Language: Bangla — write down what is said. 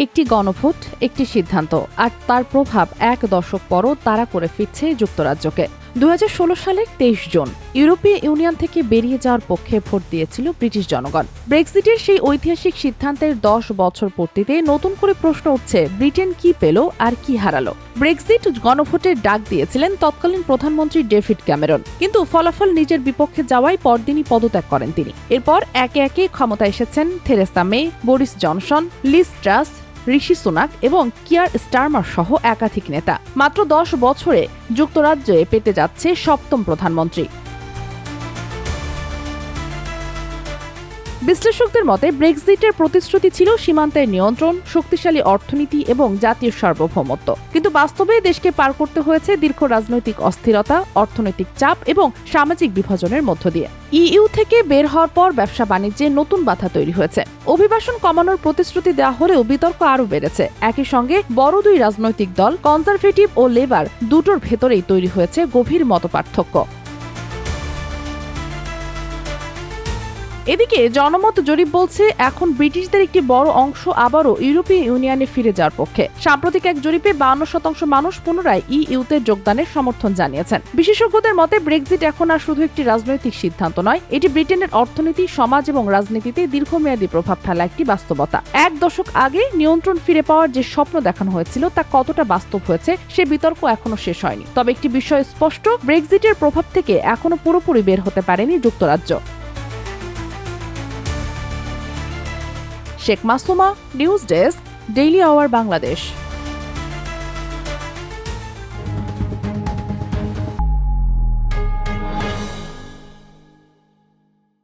একটি গণভোট, একটি সিদ্ধান্ত, আর তার প্রভাব এক দশক পরও তাড়া করে ফিরছে যুক্তরাজ্যকে। 2016 সালের 23 জুন ইউরোপীয় ইউনিয়ন থেকে বেরিয়ে যাওয়ার পক্ষে ভোট দিয়েছিল ব্রিটিশ জনগণ। ব্রেক্সিটের সেই ঐতিহাসিক সিদ্ধান্তের 10 বছর পূর্তিতে নতুন করে প্রশ্ন উঠছে, ব্রিটেন কি পেল আর কি হারালো? ব্রেক্সিট গণভোটের ডাক দিয়েছিলেন তৎকালীন প্রধানমন্ত্রী ডেভিড ক্যামেরন, কিন্তু ফলাফল নিজের বিপক্ষে যাওয়ায় পরদিনই পদত্যাগ করেন তিনি। এরপর একে একে ক্ষমতায় এসেছেন Theresa May, Boris Johnson, Liz Truss, Rishi Sunak এবং কিয়ার স্টারমার সহ একাধিক নেতা। মাত্র 10 বছরে যুক্তরাজ্যে পেতে যাচ্ছে 7ম প্রধানমন্ত্রী। বিশ্লেষকদের মতে ব্রেক্সিটের প্রতিশ্রুতি ছিল সীমান্তের নিয়ন্ত্রণ, শক্তিশালী অর্থনীতি এবং জাতীয় সার্বভৌমত্ব, কিন্তু বাস্তবে দেশকে পার করতে হয়েছে দীর্ঘ রাজনৈতিক অস্থিরতা, অর্থনৈতিক চাপ এবং সামাজিক বিভাজনের মধ্য দিয়ে। ইইউ থেকে বের হওয়ার পর ব্যবসা বাণিজ্যে নতুন বাধা তৈরি হয়েছে। অভিবাসন কমানোর প্রতিশ্রুতি দেওয়া হলেও বিতর্ক আরও বেড়েছে। একই সঙ্গে বড় দুই রাজনৈতিক দল কনজারভেটিভ ও লেবার দুটোর ভেতরেই তৈরি হয়েছে গভীর মতপার্থক্য। এদিকে জনমত জরিপ বলছে এখন ব্রিটিশদের একটি বড় অংশ আবারও ইউরোপীয় ইউনিয়নে ফিরে যাওয়ার পক্ষে। সাম্প্রতিক এক জরিপে 52% মানুষ পুনরায় ইইউতে যোগদানের সমর্থন জানিয়েছেন। বিশেষজ্ঞদের মতে ব্রেক্সিট এখন আর শুধু একটি রাজনৈতিক সিদ্ধান্ত নয়, এটি ব্রিটেনের অর্থনীতি, সমাজ এবং রাজনীতিতে দীর্ঘমেয়াদী প্রভাব ফেলা একটি বাস্তবতা। এক দশক আগে নিয়ন্ত্রণ ফিরে পাওয়ার যে স্বপ্ন দেখানো হয়েছিল তা কতটা বাস্তব হয়েছে সে বিতর্ক এখনো শেষ হয়নি। তবে একটি বিষয় স্পষ্ট, ব্রেক্সিটের প্রভাব থেকে এখনো পুরোপুরি বের হতে পারেনি যুক্তরাজ্য। Sheikh Masuma, news desk, daily our Bangladesh.